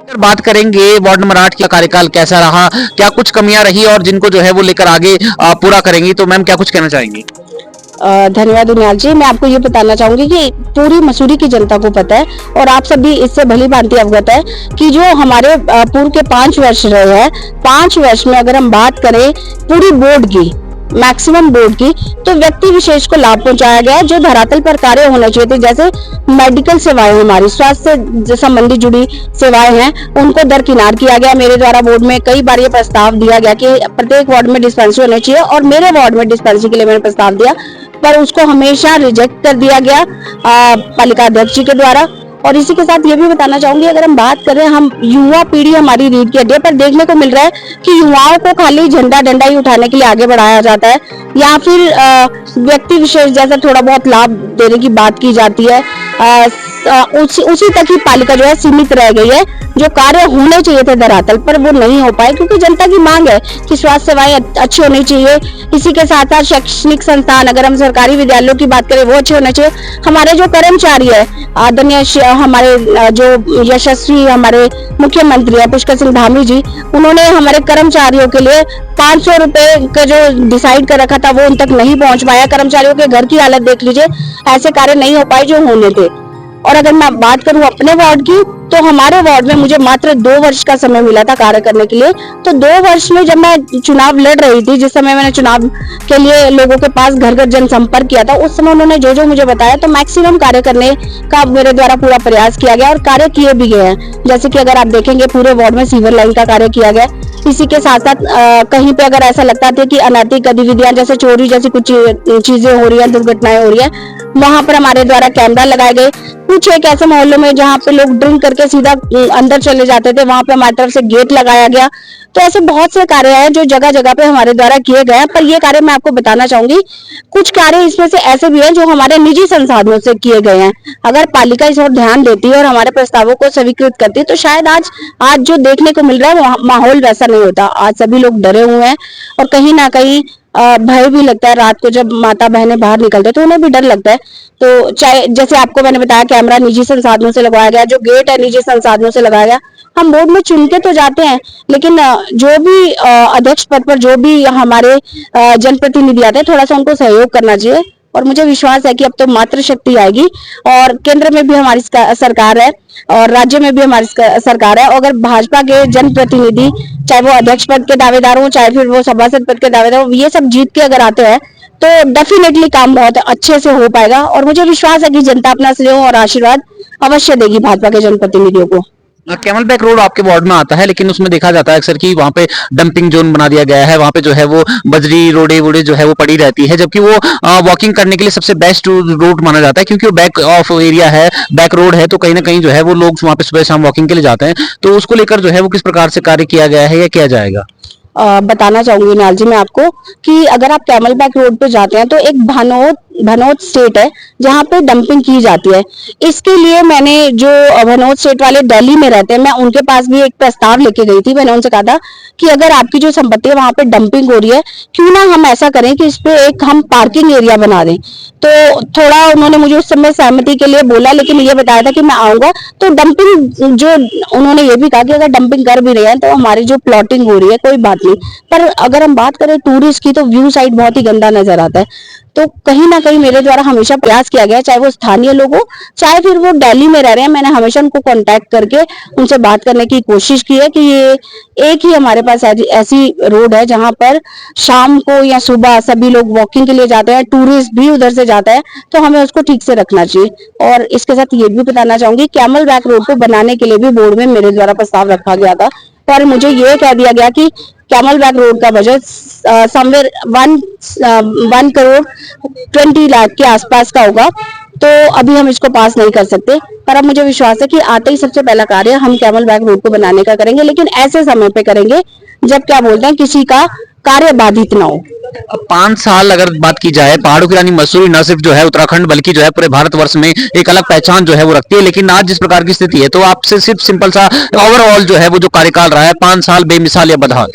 अगर बात करेंगे वार्ड नंबर 8 का कार्यकाल कैसा रहा, क्या कुछ कमियां रही और जिनको जो है वो लेकर आगे पूरा करेंगी, तो मैम क्या कुछ कहना चाहेंगी? धन्यवाद दुनियाल जी। मैं आपको ये बताना चाहूंगी कि पूरी मसूरी की जनता को पता है और आप सब भी इससे भली भांति अवगत है कि जो हमारे पूर्व के 5 वर्ष रहे हैं, 5 वर्ष में अगर हम बात करें पूरी बोर्ड की, मैक्सिमम बोर्ड की, तो व्यक्ति विशेष को लाभ पहुंचाया गया जो धरातल पर कार्य होने चाहिए थे। जैसे मेडिकल सेवाएं, हमारी स्वास्थ्य से संबंधी जुड़ी सेवाएं हैं, उनको दरकिनार किया गया। मेरे द्वारा बोर्ड में कई बार ये प्रस्ताव दिया गया कि प्रत्येक वार्ड में डिस्पेंसरी होनी चाहिए और मेरे वार्ड में डिस्पेंसरी के लिए मैंने प्रस्ताव दिया, पर उसको हमेशा रिजेक्ट कर दिया गया पालिका अध्यक्ष जी के द्वारा। और इसी के साथ ये भी बताना चाहूंगी, अगर हम बात करें, हम युवा पीढ़ी हमारी रीढ़ की हड्डी है, पर देखने को मिल रहा है कि युवाओं को खाली झंडा डंडा ही उठाने के लिए आगे बढ़ाया जाता है या फिर व्यक्ति विशेष जैसा थोड़ा बहुत लाभ देने की बात की जाती है। उसी तक ही पालिका जो है सीमित रह गई है। जो कार्य होने चाहिए थे धरातल पर वो नहीं हो पाए क्योंकि जनता की मांग है कि स्वास्थ्य सेवाएं अच्छी होनी चाहिए। इसी के साथ साथ शैक्षणिक संस्थान, अगर हम सरकारी विद्यालयों की बात करें, वो अच्छे होने चाहिए। हमारे जो कर्मचारी है, आदरणीय हमारे जो यशस्वी हमारे मुख्यमंत्री है पुष्कर सिंह धामी जी, उन्होंने हमारे कर्मचारियों के लिए 500 रुपए का जो डिसाइड कर रखा था वो उन तक नहीं पहुंच पाया। कर्मचारियों के घर की हालत देख लीजिए, ऐसे कार्य नहीं हो पाए जो होने थे। और अगर मैं बात करूं अपने वार्ड की, तो हमारे वार्ड में मुझे मात्र 2 वर्ष का समय मिला था कार्य करने के लिए। तो 2 वर्ष में जब मैं चुनाव लड़ रही थी, जिस समय मैंने चुनाव के लिए लोगों के पास घर घर जनसंपर्क किया था, उस समय उन्होंने जो जो मुझे बताया, तो मैक्सिमम कार्य करने का मेरे द्वारा पूरा प्रयास किया गया और कार्य किए भी गए हैं। जैसे कि अगर आप देखेंगे, पूरे वार्ड में सीवर लाइन का कार्य किया गया। इसी के साथ साथ कहीं पे अगर ऐसा लगता था कि अनैतिक गतिविधियां जैसे चोरी जैसी कुछ चीजें हो रही है, दुर्घटनाएं हो रही है, वहां पर हमारे द्वारा कैमरा लगाए गए। कुछ एक ऐसे मोहल्लों में जहाँ पे लोग ड्रिंक करके सीधा अंदर चले जाते थे, वहां पे हमारी तरफ से गेट लगाया गया। तो ऐसे बहुत से कार्य हैं जो जगह जगह पे हमारे द्वारा किए गए हैं। पर ये कार्य मैं आपको बताना चाहूंगी, कुछ कार्य इसमें से ऐसे भी हैं जो हमारे निजी संसाधनों से किए गए हैं। अगर पालिका इस ओर ध्यान देती है और हमारे प्रस्तावों को स्वीकृत करती है, तो शायद आज जो देखने को मिल रहा है माहौल वैसा नहीं होता। आज सभी लोग डरे हुए हैं और कहीं ना कहीं भय भी लगता है। रात को जब माता बहनें बाहर निकलते हैं तो उन्हें भी डर लगता है। तो चाहे जैसे आपको मैंने बताया, कैमरा निजी संसाधनों से लगाया गया, जो गेट है निजी संसाधनों से लगाया गया। हम बोर्ड में चुन के तो जाते हैं, लेकिन जो भी अध्यक्ष पद पर जो भी हमारे जनप्रतिनिधि आते हैं, थोड़ा सा उनको सहयोग करना चाहिए। और मुझे विश्वास है कि अब तो मातृ शक्ति आएगी और केंद्र में भी हमारी सरकार है और राज्य में भी हमारी सरकार है। अगर भाजपा के जनप्रतिनिधि, चाहे वो अध्यक्ष पद के दावेदार हो, चाहे फिर वो सभासद पद के दावेदार हो, ये सब जीत के अगर आते हैं तो डेफिनेटली काम बहुत अच्छे से हो पाएगा। और मुझे विश्वास है कि जनता अपना स्नेह और आशीर्वाद अवश्य देगी भाजपा के जनप्रतिनिधियों को। कैमल बैक रोड आपके वार्ड में आता है, लेकिन उसमें देखा जाता है अक्सर कि वहाँ पे डंपिंग जोन बना दिया गया है। वहाँ पे जो है वो बजरी रोडे वोडे जो है वो पड़ी रहती है, जबकि वो वॉकिंग करने के लिए सबसे बेस्ट रूट माना जाता है, क्योंकि वो बैक ऑफ एरिया है, बैक रोड है, तो कहीं ना कहीं जो है वो लोग वहाँ पे सुबह शाम वॉकिंग के लिए जाते हैं। तो उसको लेकर जो है वो किस प्रकार से कार्य किया गया है या किया जाएगा? बताना चाहूंगी नाल जी मैं आपको कि अगर आप कैमल बैक रोड पे जाते हैं तो एक भनोत स्टेट है जहाँ पे डंपिंग की जाती है। इसके लिए मैंने जो भनोत स्टेट वाले दिल्ली में रहते हैं, मैं उनके पास भी एक प्रस्ताव लेके गई थी। मैंने उनसे कहा था कि अगर आपकी जो संपत्ति है वहां पे डंपिंग हो रही है, क्यों ना हम ऐसा करें कि इस पे एक हम पार्किंग एरिया बना दें। तो थोड़ा उन्होंने मुझे उस समय सहमति के लिए बोला, लेकिन ये बताया था कि मैं आऊंगा। तो डंपिंग जो उन्होंने ये भी कहा कि अगर डंपिंग कर भी रहे हैं तो हमारी जो प्लॉटिंग हो रही है कोई बात नहीं, पर अगर हम बात करें टूरिस्ट की, तो व्यू साइड बहुत ही गंदा नजर आता है। तो कहीं ना कहीं मेरे द्वारा हमेशा प्रयास किया गया, चाहे वो स्थानीय लोग हो, चाहे फिर वो दिल्ली में रह रहे हैं, मैंने हमेशा उनको कांटेक्ट करके उनसे बात करने की कोशिश की है कि ये एक ही हमारे पास ऐसी रोड है जहां पर शाम को या सुबह सभी लोग वॉकिंग के लिए जाते हैं, टूरिस्ट भी उधर से जाता है, तो हमें उसको ठीक से रखना चाहिए। और इसके साथ ये भी बताना चाहूंगी, कैमल बैक रोड को बनाने के लिए भी बोर्ड में मेरे द्वारा प्रस्ताव रखा गया था, पर मुझे ये कह दिया गया कि कैमल बैक रोड का बजट समवेयर 1 करोड़ 20 लाख के आसपास का होगा, तो अभी हम इसको पास नहीं कर सकते। पर अब मुझे विश्वास है कि आते ही सबसे पहला कार्य हम कैमल बैक रोड को बनाने का करेंगे, लेकिन ऐसे समय पे करेंगे जब क्या बोलते हैं किसी का कार्य बाधित ना हो। 5 साल अगर बात की जाए, पहाड़ों की रानी मसूरी न सिर्फ जो है उत्तराखंड बल्कि जो है पूरे भारतवर्ष में एक अलग पहचान जो है वो रखती है, लेकिन आज जिस प्रकार की स्थिति है, तो आपसे सिर्फ सिंपल सा ओवरऑल जो है वो जो कार्यकाल रहा है 5 साल बेमिसाल या बदहाल?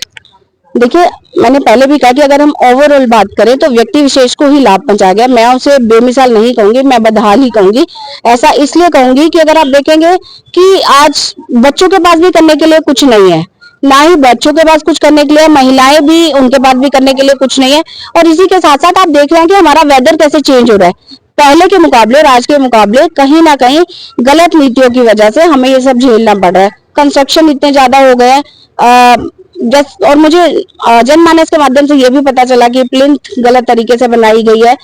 देखिए, मैंने पहले भी कहा कि अगर हम ओवरऑल बात करें तो व्यक्ति विशेष को ही लाभ पहुंचा गया। मैं उसे बेमिसाल नहीं कहूंगी, मैं बदहाल ही कहूंगी। ऐसा इसलिए कहूंगी कि अगर आप देखेंगे कि आज बच्चों के पास भी करने के लिए कुछ नहीं है, ना ही बच्चों के पास कुछ करने के लिए, महिलाएं भी उनके पास भी करने के लिए कुछ नहीं है। और इसी के साथ साथ आप देख रहे हैं कि हमारा वेदर कैसे चेंज हो रहा है। पहले के मुकाबले और आज के मुकाबले कहीं ना कहीं गलत नीतियों की वजह से हमें ये सब झेलना पड़ रहा है। कंस्ट्रक्शन इतने ज्यादा हो गए हैं, और मुझे जनमानस के माध्यम से ये भी पता चला कि प्लिंथ गलत तरीके से बनाई गई है।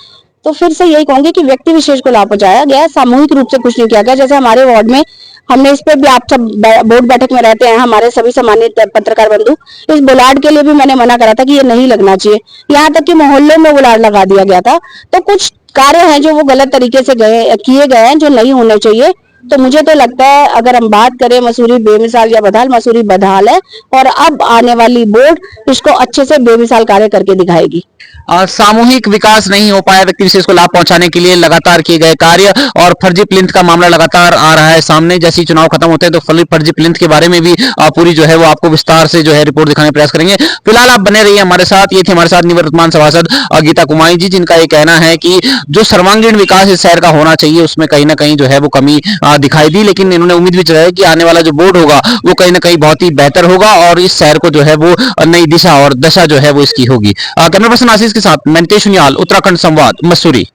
तो फिर से यही कहूंगी कि व्यक्ति विशेष को लाभ पहुंचाया गया, सामूहिक रूप से कुछ नहीं किया गया। जैसे हमारे वार्ड में हमने इस पे भी, आप सब बोर्ड बैठक में रहते हैं, हमारे सभी सम्मानित पत्रकार बंधु, इस बुलार्ड के लिए भी मैंने मना करा था कि ये नहीं लगना चाहिए। यहाँ तक कि मोहल्ले में बुलार्ड लगा दिया गया था। तो कुछ कार्य हैं जो वो गलत तरीके से किए गए हैं, जो नहीं होने चाहिए। तो मुझे तो लगता है अगर हम बात करें मसूरी बेमिसाल या बदहाल, मसूरी बदहाल है। और अब आने वाली बोर्ड इसको अच्छे से बेमिसाल कार्य करके दिखाएगी। सामूहिक विकास नहीं हो पाया, व्यक्ति विशेष को लाभ पहुंचाने के लिए लगातार किए गए कार्य और फर्जी प्लिंथ का मामला लगातार आ रहा है सामने। जैसे ही चुनाव खत्म होते हैं तो फर्जी प्लिंथ के बारे में भी पूरी जो है वो आपको विस्तार से जो है रिपोर्ट दिखाने का प्रयास करेंगे। फिलहाल आप बने रहिए हमारे साथ। ये थे हमारे साथ निवर्तमान सभासद गीता कुमारी जी, जिनका ये कहना है कि जो सर्वांगीण विकास इस शहर का होना चाहिए उसमें कहीं ना कहीं जो है वो कमी दिखाई दी, लेकिन इन्होंने उम्मीद भी जताई कि आने वाला जो बोर्ड होगा वो कहीं ना कहीं बहुत ही बेहतर होगा और इस शहर को जो है वो नई दिशा और दशा जो है वो इसकी होगी। कैमरा पर्सन आशीष के साथ मैं नितेश उनियाल, उत्तराखंड संवाद, मसूरी।